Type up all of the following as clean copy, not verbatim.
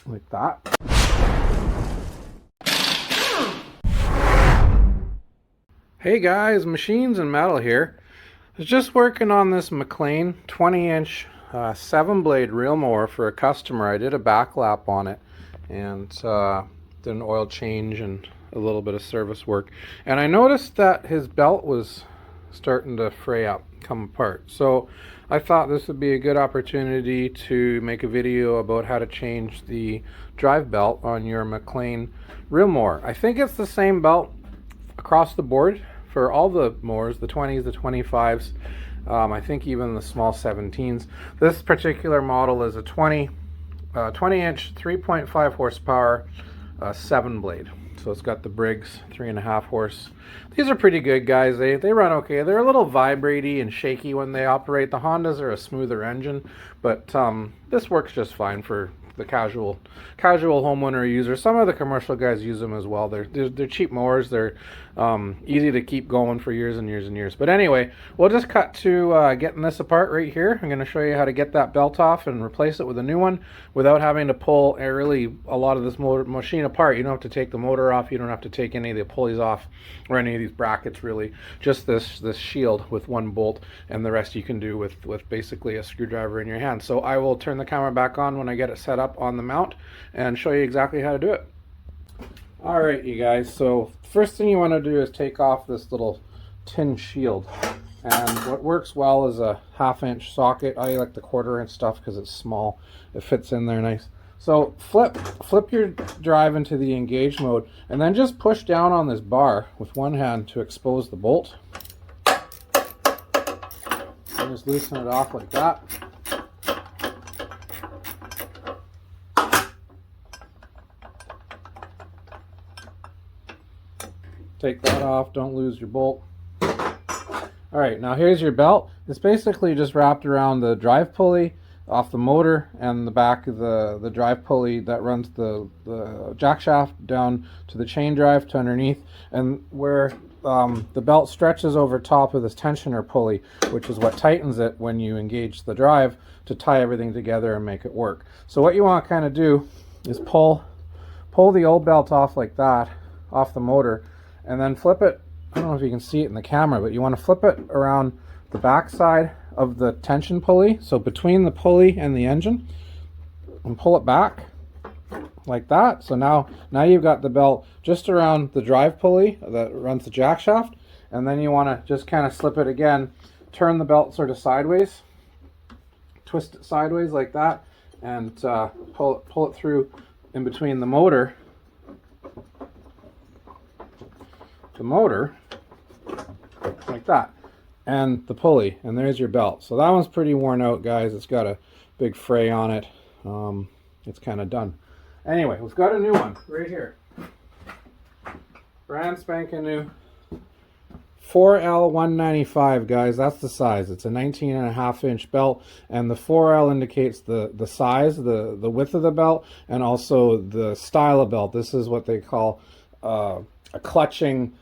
like that. Hey guys, Machines and Metal here. I was just working on this McLane 20-inch 7-blade reel mower for a customer. I did a back lap on it and did an oil change and a little bit of service work. And I noticed that his belt was starting to fray up, come apart. So I thought this would be a good opportunity to make a video about how to change the drive belt on your McLane Reel Mower. I think it's the same belt across the board for all the mowers, the 20s, the 25s, I think even the small 17s. This particular model is a 20-inch, 3.5 horsepower, 7-blade. So it's got the Briggs 3.5 horse. These are pretty good, guys. They run okay. They're a little vibratey and shaky when they operate. The Hondas are a smoother engine, but this works just fine for the casual homeowner user. Some of the commercial guys use them as well. They're cheap mowers. They're easy to keep going for years and years and years. But anyway, we'll just cut to getting this apart right here. I'm going to show you how to get that belt off and replace it with a new one without having to pull really a lot of this machine apart. You don't have to take the motor off. You don't have to take any of the pulleys off or any of these brackets really. Just this shield with one bolt, and the rest you can do with basically a screwdriver in your hand. So I will turn the camera back on when I get it set up on the mount and show you exactly how to do it. Alright, you guys, so first thing you want to do is take off this little tin shield, and what works well is a 1/2-inch socket. I like the 1/4-inch stuff because it's small, it fits in there nice. So flip your drive into the engage mode, and then just push down on this bar with one hand to expose the bolt, and just loosen it off like that. Take that off, don't lose your bolt. Alright, now here's your belt. It's basically just wrapped around the drive pulley off the motor and the back of the drive pulley that runs the jack shaft down to the chain drive to underneath, and where the belt stretches over top of this tensioner pulley, which is what tightens it when you engage the drive to tie everything together and make it work. So what you want to kind of do is pull the old belt off like that, off the motor, and then flip it. I don't know if you can see it in the camera, but you want to flip it around the back side of the tension pulley, so between the pulley and the engine, and pull it back like that. So now you've got the belt just around the drive pulley that runs the jack shaft, and then you want to just kind of slip it again, turn the belt sort of sideways, twist it sideways like that, and pull it through in between the motor like that, and the pulley, and there's your belt. So that one's pretty worn out, guys. It's got a big fray on it. It's kind of done. Anyway, we've got a new one right here, brand spanking new 4L195, guys. That's the size. It's a 19.5-inch belt, and the 4L indicates the size, the width of the belt, and also the style of belt. This is what they call a clutching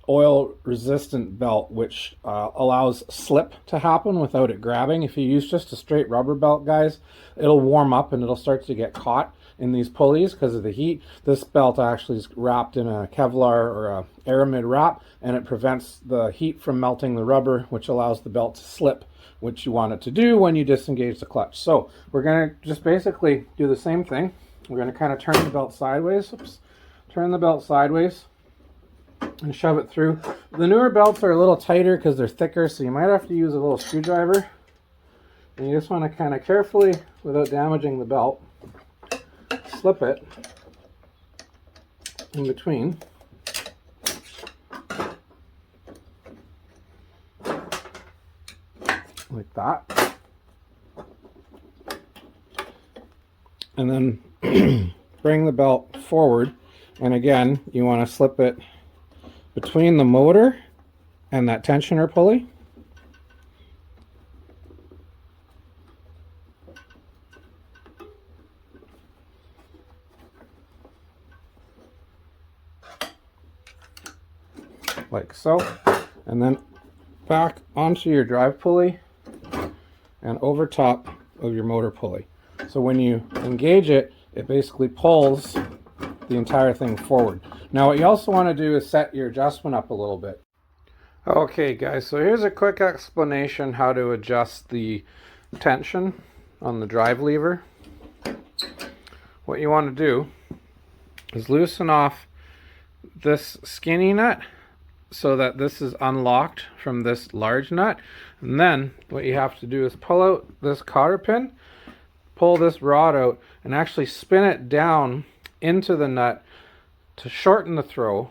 oil resistant belt, which allows slip to happen without it grabbing. If you use just a straight rubber belt, guys, it'll warm up and it'll start to get caught in these pulleys because of the heat. This belt actually is wrapped in a Kevlar or a aramid wrap, and it prevents the heat from melting the rubber, which allows the belt to slip, which you want it to do when you disengage the clutch. So we're going to just basically do the same thing. We're going to kind of turn the belt sideways. Turn the belt sideways and shove it through. The newer belts are a little tighter because they're thicker, so you might have to use a little screwdriver. And you just want to kind of carefully, without damaging the belt, slip it in between. Like that. And then bring the belt forward. And again, you want to slip it between the motor and that tensioner pulley. Like so. And then back onto your drive pulley and over top of your motor pulley. So when you engage it, it basically pulls the entire thing forward. Now what you also want to do is set your adjustment up a little bit. Okay guys, so here's a quick explanation how to adjust the tension on the drive lever. What you want to do is loosen off this skinny nut so that this is unlocked from this large nut, and then what you have to do is pull out this cotter pin, pull this rod out, and actually spin it down into the nut to shorten the throw,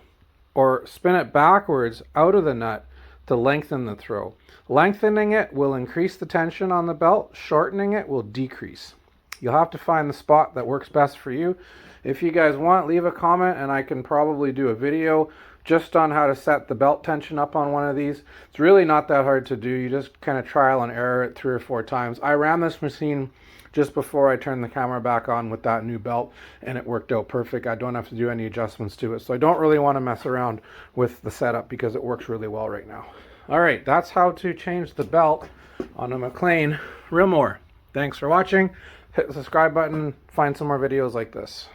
or spin it backwards out of the nut to lengthen the throw. Lengthening it will increase the tension on the belt, shortening it will decrease. You'll have to find the spot that works best for you. If you guys want, leave a comment and I can probably do a video just on how to set the belt tension up on one of these. It's really not that hard to do. You just kind of trial and error it 3 or 4 times. I ran this machine just before I turned the camera back on with that new belt, and it worked out perfect. I don't have to do any adjustments to it, so I don't really want to mess around with the setup because it works really well right now. All right, that's how to change the belt on a McLane Reel Mower. Thanks for watching. Hit the subscribe button, find some more videos like this.